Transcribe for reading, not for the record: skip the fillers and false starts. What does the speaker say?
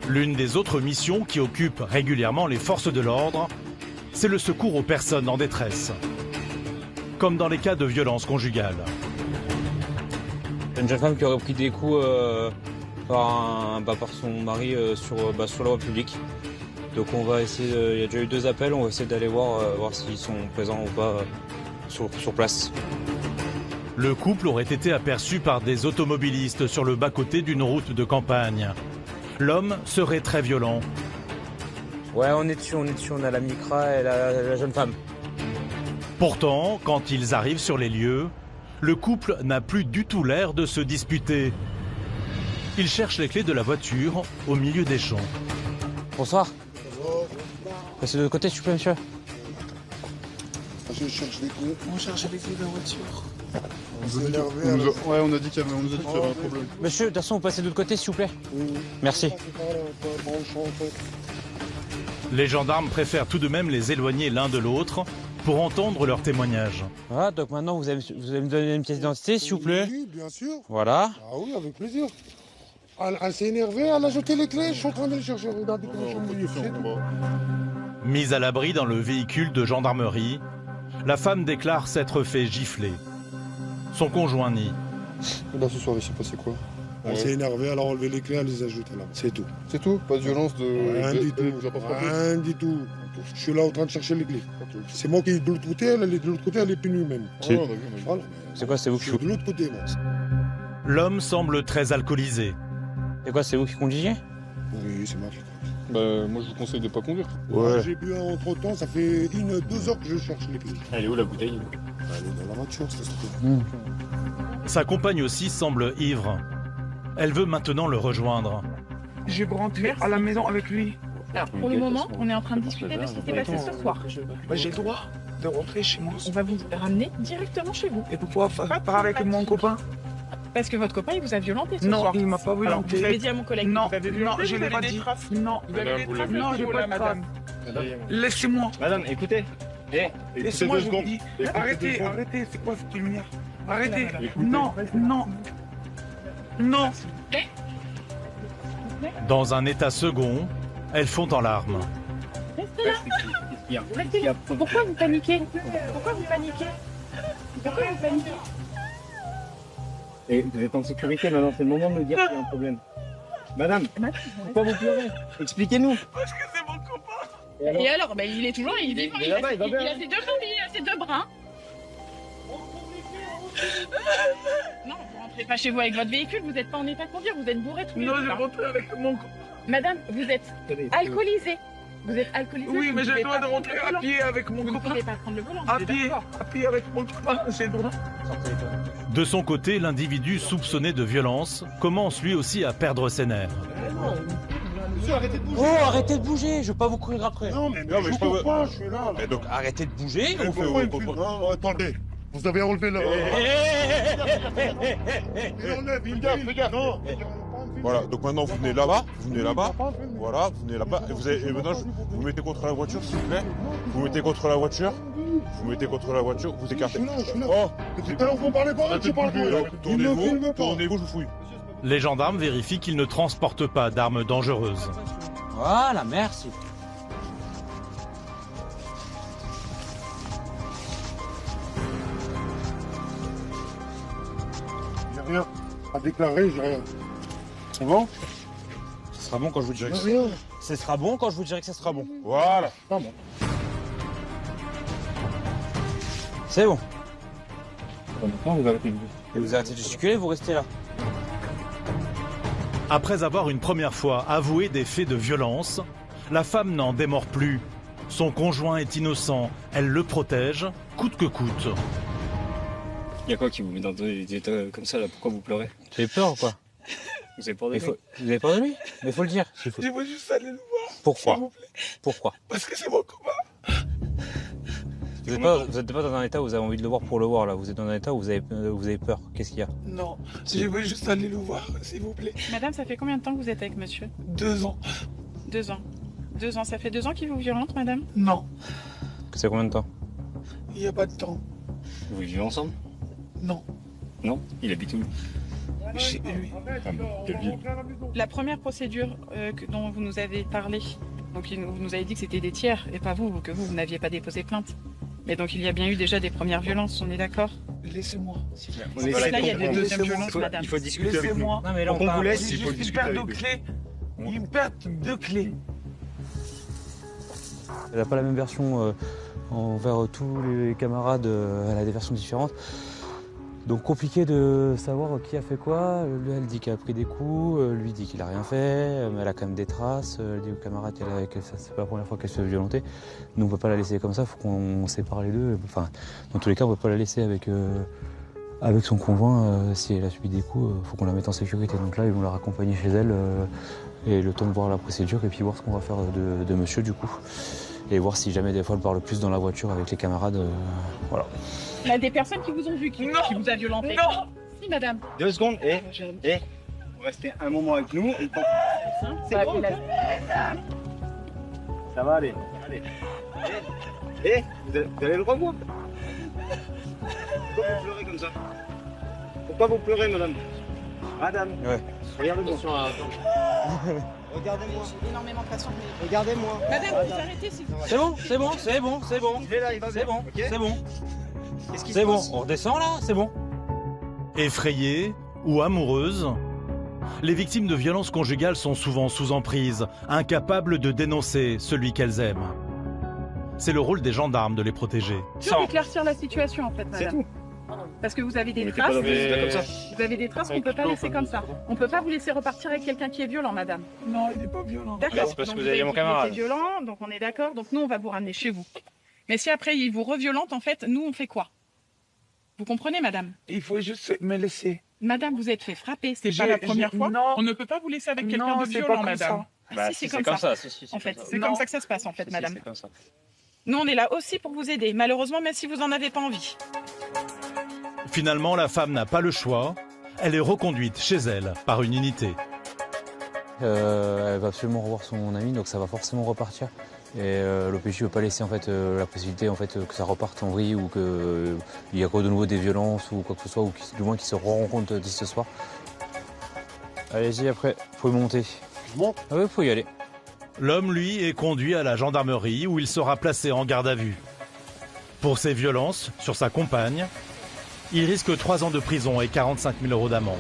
L'une des autres missions qui occupent régulièrement les forces de l'ordre, c'est le secours aux personnes en détresse. Comme dans les cas de violence conjugale. Une jeune femme qui aurait pris des coups par son mari sur la voie publique. Donc on va essayer, il y a déjà eu 2 appels, on va essayer d'aller voir s'ils sont présents ou pas sur place. Le couple aurait été aperçu par des automobilistes sur le bas-côté d'une route de campagne. L'homme serait très violent. Ouais, on est dessus, on a la Micra et la jeune femme. Pourtant, quand ils arrivent sur les lieux, le couple n'a plus du tout l'air de se disputer. Ils cherchent les clés de la voiture au milieu des champs. Bonsoir. Passez de l'autre côté, s'il vous plaît, monsieur. Je cherche les clés. On cherche les clés de la voiture. On a dit qu'il y avait un problème. Monsieur, de toute façon, vous passez de l'autre côté, s'il vous plaît. Oui. Merci. Les gendarmes préfèrent tout de même les éloigner l'un de l'autre pour entendre leurs témoignages. Voilà, donc maintenant, vous allez me donner une pièce d'identité, s'il vous plaît. Oui, bien sûr. Voilà. Ah oui, avec plaisir. Elle s'est énervée, elle a jeté les clés, je suis en train de les chercher. Regardez comment je suis venu. Mise à l'abri dans le véhicule de gendarmerie, la femme déclare s'être fait gifler. Son conjoint nie. Là, ce soir, il s'est passé quoi? Elle s'est énervée, elle a enlevé les clés, elle les a jetées là. C'est tout. C'est tout? Pas de violence de... Rien du tout. Rien du tout. Je suis là en train de chercher les clés. C'est moi qui est de l'autre côté, elle est de l'autre côté, elle est punue même. Voilà. C'est quoi, c'est vous qui... Je suis de l'autre côté, moi. L'homme semble très alcoolisé. C'est quoi, c'est vous qui conduisiez? Oui, c'est moi qui Bah, moi, je vous conseille de pas conduire. Ouais. J'ai bu entre temps, ça fait 2 heures que je cherche les clés. Elle est où la bouteille? Elle est dans la voiture, ça se trouve. Sa compagne aussi semble ivre. Elle veut maintenant le rejoindre. Je vais rentrer à la maison avec lui. Alors, pour le moment, on est en train de discuter de ce qui s'est passé ce soir. Bah, j'ai le droit de rentrer chez moi. On va vous ramener directement chez vous. Et pourquoi pas avec mon copain? Parce que votre copain, il vous a violenté ce Non, soir. il m'a pas Alors, violenté. vous avez dit à mon collègue Non, que vous avez violenté, je vous l'ai avez pas des dit. traces. Non, Vous avez des traces non, de j'ai vous, pas là, de madame. femme. Laissez-moi. Madame, écoutez. Laissez-moi, je vous dis. Arrêtez, c'est quoi cette lumière? Arrêtez. Non. Dans un état second, elles font en larmes. Restez là. Restez là. Pourquoi vous paniquez? Pourquoi vous paniquez? Et vous êtes en sécurité maintenant, c'est le moment de nous dire qu'il y a un problème. Madame, pourquoi vous pleurez? Expliquez-nous. Parce que c'est mon copain. Et alors, ben, il est toujours, il vit, il a ses 2 jambes, il a ses 2 bras. Non, vous rentrez pas chez vous avec votre véhicule, vous n'êtes pas en état de conduire, vous êtes bourré tous les Non, deux, je là. rentre avec mon copain. Madame, vous êtes alcoolisée. Vous êtes alcoolisée. Oui, vous mais j'ai pouvez le droit pas de rentrer prendre le à pied avec mon Vous ne copain. pouvez pas prendre le volant. À vous êtes pied d'accord. avec mon copain, j'ai le droit. De son côté, l'individu soupçonné de violence commence lui aussi à perdre ses nerfs. Monsieur, arrêtez de bouger. Oh, arrêtez de bouger, je veux pas vous courir après. Non, mais je comprends pas, je suis là. Mais donc, arrêtez de bouger. Et pourquoi il me filme? Non, attendez. Vous avez enlevé le... Il enlève, il dit. Non. Voilà, donc maintenant, vous venez là-bas. Voilà, vous venez là-bas. Et maintenant, vous vous mettez contre la voiture, s'il vous plaît. Vous mettez contre la voiture. Vous écartez. Je suis là. Oh, Tout à l'heure, vous parlez pas, je parle pas. Il ne filme pas. Tournez-vous, je vous fouille. Les gendarmes vérifient qu'ils ne transportent pas d'armes dangereuses. Voilà, merci. J'ai rien à déclarer, j'ai rien. C'est bon? Ce sera bon quand je vous dirai que Rien. ce sera bon quand je vous dirai que ce sera bon. Voilà. Pas bon. C'est bon. Maintenant, vous arrêtez de bouger. Et vous arrêtez de circuler, vous restez là. Après avoir une première fois avoué des faits de violence, la femme n'en démord plus. Son conjoint est innocent, elle le protège, coûte que coûte. Il y a quoi qui vous met dans des états comme ça là? Pourquoi vous pleurez? Tu as peur ou quoi? Vous avez peur de lui? Vous avez peur de lui? Mais faut le dire. Je veux juste aller le voir. Pourquoi? S'il vous plaît. Pourquoi? Parce que c'est mon copain. Vous êtes pas dans un état où vous avez envie de le voir pour le voir là. Vous êtes dans un état où vous avez peur. Qu'est-ce qu'il y a? Non, je veux juste aller le voir, s'il vous plaît. Madame, ça fait combien de temps que vous êtes avec monsieur? 2 ans. 2 ans. 2 ans, ça fait 2 ans qu'il vous violente, madame? Non, C'est combien de temps? il n'y a pas de temps. Vous vivez ensemble? Non. Non? Il habite où? La première procédure dont vous nous avez parlé, donc vous nous avez dit que c'était des tiers et pas vous, que vous n'aviez pas déposé plainte. Mais donc il y a bien eu déjà des premières violences, on est d'accord? Laissez-moi. Là, il y a des deuxièmes violences, madame. Il faut discuter avec nous. Laissez-moi. Non mais là On vous laisse, C'est il faut juste une discuter perte de avec vous. clés. Une perte de clés. Elle n'a pas la même version envers tous les camarades, elle a des versions différentes. Donc compliqué de savoir qui a fait quoi. Lui, elle dit qu'elle a pris des coups, lui dit qu'il a rien fait, mais elle a quand même des traces. Elle dit aux camarades que c'est pas la première fois qu'elle se fait violenter. Nous, on peut pas la laisser comme ça, il faut qu'on sépare les deux. Enfin, dans tous les cas, on peut pas la laisser avec son conjoint. Si elle a subi des coups, il faut qu'on la mette en sécurité. Donc là, ils vont la raccompagner chez elle et le temps de voir la procédure et puis voir ce qu'on va faire de monsieur du coup. Et voir si jamais des fois elle parle plus dans la voiture avec les camarades. Voilà. Il y a des personnes qui vous ont vu, qui vous a violenté. Non. Si, madame. 2 secondes, vous restez un moment avec nous. C'est Bah, bon, il a- ça va aller. Allez. Vous allez le revoir. Pourquoi vous pleurez comme ça? Pourquoi vous pleurez, madame? Madame. Ouais. Regardez-moi. Regardez-moi. J'ai énormément de patients. mais- Regardez-moi. Madame, vous arrêtez s'il vous plaît. C'est bon, c'est bon, c'est bon, c'est bon. Il est là, il va C'est bien. bon, Ok. c'est bon. Qu'est-ce qui C'est se bon, passe? on redescend là, c'est bon. Effrayées ou amoureuses, les victimes de violences conjugales sont souvent sous emprise, incapables de dénoncer celui qu'elles aiment. C'est le rôle des gendarmes de les protéger. Pour éclaircir la situation, en fait, C'est madame. tout. Parce que vous avez des On était traces. pas dans le résultat comme ça. Vous avez des traces qu'on ne peut pas laisser comme ça. On ne peut pas vous laisser repartir avec quelqu'un qui est violent, madame. Non, il n'est pas violent. D'accord. c'est parce Donc que vous avez dit mon qu'il était camarade. violent, donc on est d'accord. Donc nous, on va vous ramener chez vous. Mais si après il vous reviolente, en fait, nous, on fait quoi? Vous comprenez, madame? Il faut juste me laisser. Madame, vous êtes fait frapper. C'est pas la première fois. Non. On ne peut pas vous laisser avec quelqu'un Non, de c'est violent, pas comme madame. ça. Ah, si, c'est comme ça. Si, En fait, c'est Non. comme ça que ça se passe, en fait, madame. C'est comme ça. Nous, on est là aussi pour vous aider. Malheureusement, même si vous en avez pas envie. Finalement, la femme n'a pas le choix. Elle est reconduite chez elle par une unité. Elle va absolument revoir son ami, donc ça va forcément repartir. Et l'OPJ ne veut pas laisser en fait, la possibilité en fait, que ça reparte en vrille ou qu'il y a quoi de nouveau des violences ou quoi que ce soit, ou du moins qu'ils se rencontrent d'ici ce soir. Allez-y, après, vous pouvez monter. Bon. Ah oui, vous pouvez y aller. L'homme, lui, est conduit à la gendarmerie où il sera placé en garde à vue. Pour ces violences sur sa compagne, il risque 3 ans de prison et 45 000 € d'amende.